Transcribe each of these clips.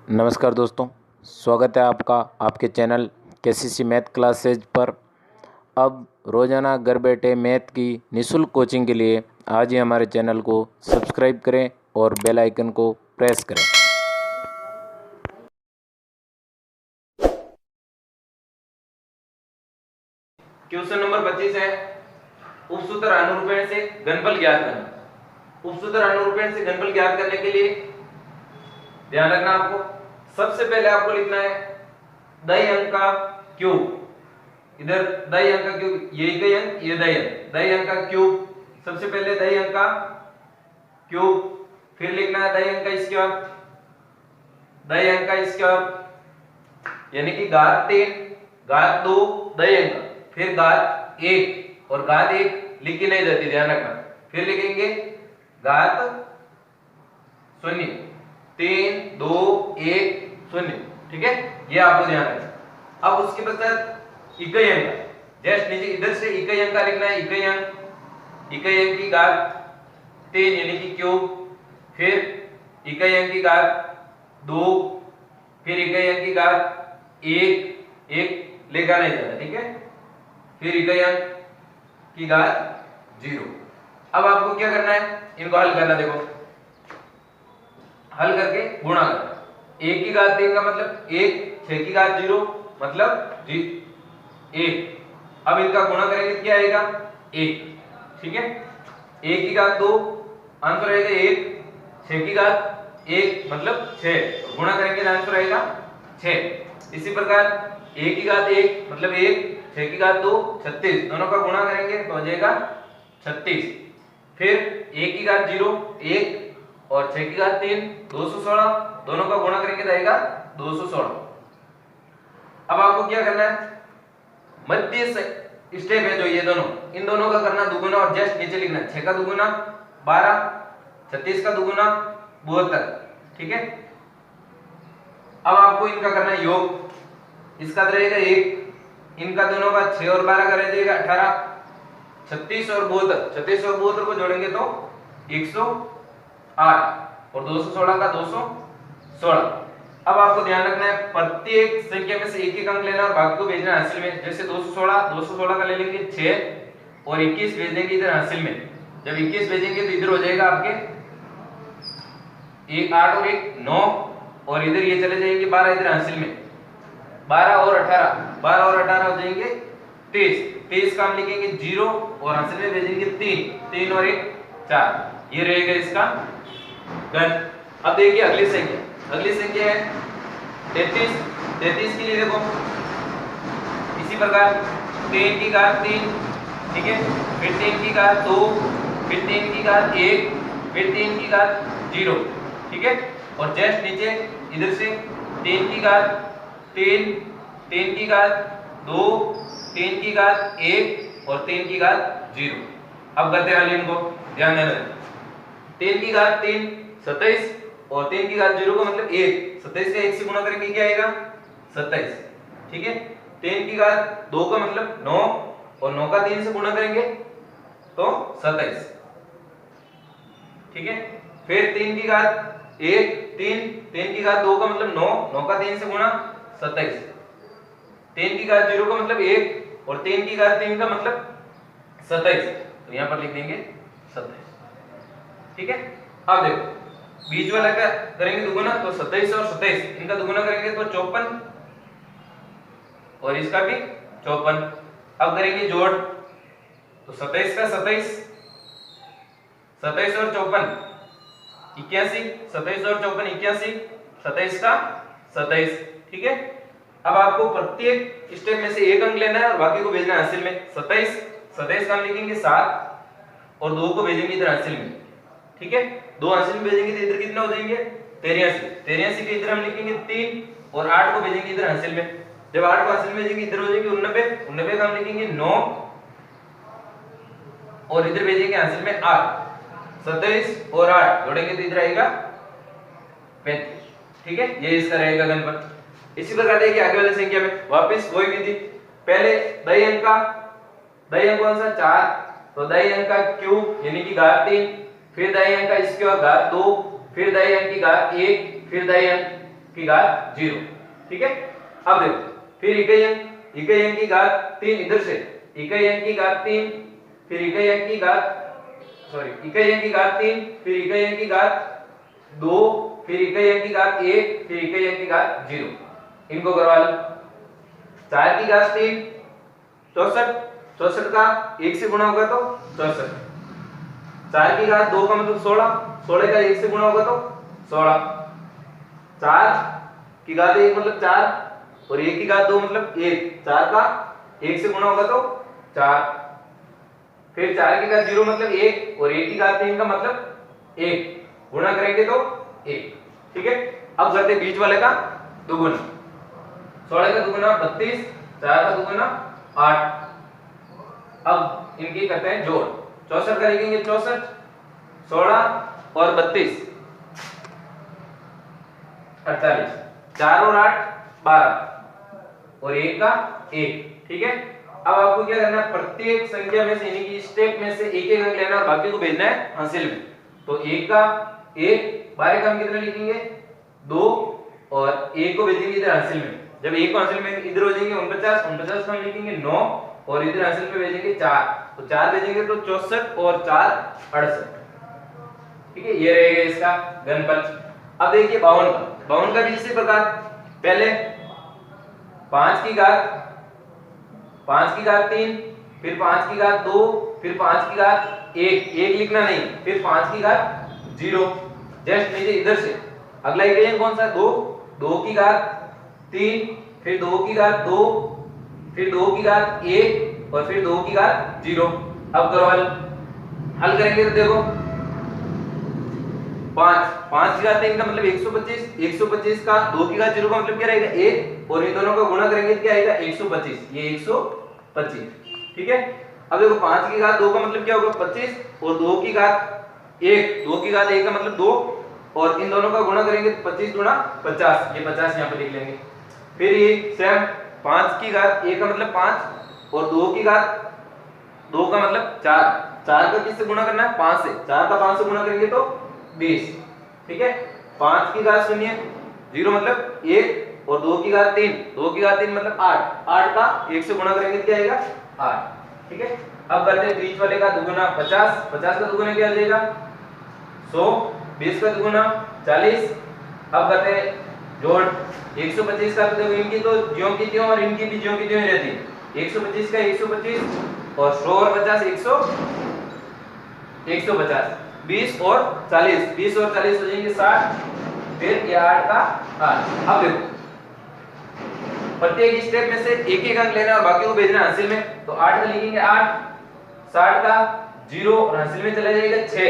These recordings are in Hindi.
नमस्कार दोस्तों, स्वागत है आपका आपके चैनल केसीसी मैथ क्लासेज पर। अब रोज़ाना घर बैठे मैथ की निःशुल्क कोचिंग के लिए आज ही हमारे चैनल को सब्सक्राइब करें और बेल आइकन को प्रेस करें। क्वेश्चन नंबर 25 है, उपसूत्र अनुरूपण से घनफल ज्ञात करना। उपसूत्र अनुरूपण से घनफल ज्ञात करने के लिए ध्यान रखना आपको, सबसे पहले आपको लिखना है दही अंक का क्यूब। इधर दही अंक का क्यूब, ये इकाई अंक, ये दही अंक का क्यूब। सबसे पहले दही अंक का क्यूब, फिर लिखना है दही अंक का स्क्वायर, दही अंक का स्क्वायर यानी कि घात 3 घात 2 दही अंक, फिर घात 1 और घात 1 लिखी नहीं जाती, ध्यान रखना। फिर लिखेंगे घात 0 3 2 1 0, ठीक है, ये आपको ध्यान रखना। अब उसके पश्चात इकाई अंक, जस्ट नीचे इधर से इकाई अंक का लिखना है, इकाई अंक की घात 3 यानी कि क्यूब, फिर इकाई अंक की घात 2, फिर इकाई अंक की घात 1 लेगा नहीं जाता, ठीक है, फिर इकाई अंक की घात 0। अब आपको क्या करना है, इनको हल करना। देखो हल करके गुणा करना। 1 की घात 3 का मतलब 1, 6 की घात 0 मतलब 1। अब इनका गुणा करेंगे तो क्या आएगा 1, ठीक है। 1 की घात 2 आंसर आएगा 1, 6 की घात 1 मतलब 6, गुणा करेंगे तो आंसर आएगा 6। इसी प्रकार 1 की घात 1 मतलब 1, 6 की घात 2 36, दोनों का गुणा करेंगे तो हो जाएगा 36। फिर 1 की घात 0 1 और 6 की घात 3 216, दोनों का गुणा करेंगे तो आएगा 216। अब आपको क्या करना है, मध्य स्टेप है जो ये दोनों, इन दोनों का करना दुगुना और जस्ट नीचे लिखना 6 का दुगुना 12, 36 का दुगुना 72, ठीक है। अब आपको इनका करना है योग, इसका रहेगा 1, इनका दोनों का 6 और 12 का रह जाएगा 18, 36 और 72 को जोड़ेंगे तो 108 और 216 का 216। अब आपको ध्यान रखना है प्रत्येक संख्या में से एक एक अंक लेना और बाकी को भेजना हासिल में। जैसे 216 का ले लेंगे 6 और 21 भेज देंगे इधर हासिल में। जब 21 भेजेंगे तो इधर हो जाएगा आपके 1 8 और 1 9 और इधर ये चले जाएंगे 12 इधर हासिल में, 12 और 18 हो जाएंगे 23 का हम लिखेंगे 0 और हासिल में भेजेंगे 3 और 1 4, ये रहेगा इसका घन। अब देखिए अगली संख्या है 33 के लिए देखो इसी प्रकार 3 की घात 3, ठीक है, फिर 3 की घात 2, फिर 3 की घात 1, फिर 3 की घात 0, ठीक है, और जस्ट नीचे इधर से 3 की घात 3, 3 की घात 2, 3 की घात 1 और 3 की घात 0। अब करते हैं हल, इनको ध्यान देना। 3 की घात 3 27 और 3 की घात 0 का मतलब 1, 27 का 1 से गुणा करेंगे क्या आएगा 27, ठीक है। 3 की घात 2 का मतलब 9 और 9 का 3 से गुणा करेंगे तो 27, ठीक है। फिर 3 की घात 1 3 की घात 2 का मतलब 9, 9 का 3 से गुणा 27, 3 की घात 0 का मतलब 1 और 3 की घात 3 का मतलब 27, तो यहां पर लिख देंगे 27, ठीक है। अब देखो बीच वाला का करेंगे दुगुना तो 27 और 27 इनका दुगुना करेंगे तो 54 और इसका भी 54। अब करेंगे जोड़ तो 27 का 27, 27 और 54 81, 27 और 54 81, 27 का 27, ठीक है। अब आपको प्रत्येक स्टेप में से एक अंक लेना है और बाकी को भेजना है हासिल में। 27 का हम लिखेंगे 7 और 2 को भेजेंगे इधर हासिल में, ठीक है। 2 हासिल में भेजेंगे तो इधर कितना हो जाएंगे 83 के इधर हम लिखेंगे 3 और 8 को भेजेंगे इधर हासिल में। जब 8 को हासिल में भेजेंगे इधर हो जाएंगे 89 का हम लिखेंगे 9 और इधर भेजेंगे हासिल में 8, 27 और 8 जोड़ेंगे तो इधर आएगा 35, ठीक है, ये इसका रहेगा घनफल। इसी प्रकार देखिए आगे वाली संख्या में वापस वही विधि, पहले दही अंक कौन सा 4, तो दही अंक का क्यूब यानी कि घात 3, फिर दही अंक का स्क्वायर घात 2, फिर दही अंक की घात 1, फिर दही अंक की घात 0। ठीक है, अब देखो फिर इकाई अंक की घात 3 इधर से, इकाई अंक की घात 3, फिर इकाई अंक की घात इकाई अंक की घात 3, फिर इकाई अंक की घात 2, फिर इकाई अंक की घात 1, फिर इकाई अंक की घात 0। इनको करवा लो। 4 की घात 3 64, 64 का 1 से गुणा होगा तो 64। 4 की घात 2 का मतलब 16, 16 का 1 से गुणा होगा तो 16। 4 की घात 1 मतलब 4 और 1 की घात 2 मतलब 1, 4 का 1 से गुणा होगा तो 4। फिर 4 की घात 0 मतलब 1 और 1 की घात 3 का मतलब 1, गुणा करेंगे तो 1। ठीक है, अब करते हैं बीच वाले का दुगुना। 16 का दुगुना 32, 4 का दुगुना 8। अब इनकी करते हैं जोड़। 64 का लिखेंगे 64, 16 और 32 48, 4 और 8 12 और 1 का 1। ठीक है, अब आपको क्या करना है, प्रत्येक संख्या में से यानी कि स्टेप में से एक एक अंक लेना और बाकी को भेजना है हासिल में। तो 1 का 1 12 का हम कितना लिखेंगे 2 और 1 को भेजेंगे इधर हासिल में। जब 1 को हासिल में इधर हो जाएंगे 49, 49 को हम लिखेंगे 9 और इधर हासिल में भेजेंगे 4, तो 4 भेजेंगे तो 64 और 4 68। ठीक है, ये रहेगा इसका घनफल। अब देखिए 52 का भी इसी प्रकार, पहले 5 की घात 3, फिर 5 की घात 2, फिर 5 की घात 1, 1 लिखना नहीं, फिर 5 की घात 0 जस्ट नीचे इधर से। अगला इक्वेशन कौन सा है 2, 2 की घात 3, फिर 2 की घात 2, फिर 2 की घात 1 और फिर 2 की घात 0। अब करो हल करेंगे तो देखो 5 की घात 3 का मतलब 125, 125 का 2 की घात 0 का मतलब क्या रहेगा 1 और इन दोनों का गुणा करेंगे तो क्या आएगा 125, ये 125। ठीक है, अब देखो 5 की घात 2 का मतलब क्या होगा 25 और 2 की घात 1, 2 की घात 1 का मतलब 2 और इन दोनों का गुणा करेंगे तो 25 गुणा 50, ये 50 यहां पे लिख लेंगे। फिर ये सेम 5 की घात 1 का मतलब 5 और 2 की घात 2 का मतलब 4, 4 का किससे गुणा करना है 5 से, 4 का 5 से गुणा करेंगे तो 20। ठीक है, 5 की घात 0 मतलब 1 और 2 की घात 3, 2 की घात 3 मतलब 8, 8 का 1 से गुणा करेंगे तो क्या आएगा 8। ठीक है, अब करते हैं बीच वाले का दुगुना 50, 50 का दुगुना क्या आ जाएगा 100, 20 का दुगुना 40। अब करते हैं जोड़ 125 का, तो देखो इनकी तो ज्यों की त्यों और इनकी भी ज्यों की त्यों ही रहती है। 125 का 125 और 100 और 50 150, 20 और 40, 20 और 40 हो जाएंगे 60, फिर ये 8 का 8। अब देखो प्रत्येक स्टेप में से एक एक अंक लेना और बाकी को भेजना हासिल में। तो 8 का लिखेंगे 8, 60 का 0 और हासिल में चला जाएगा 6,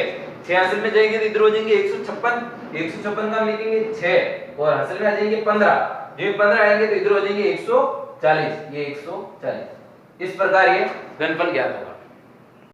6 हासिल में जाएंगे तो इधर हो जाएंगे 156, 156 का हम लिखेंगे 6 और हासिल में आ जाएंगे 15, जो 15 आएंगे तो इधर हो जाएंगे 140, ये 140। इस प्रकार ये घनफल ज्ञात होगा।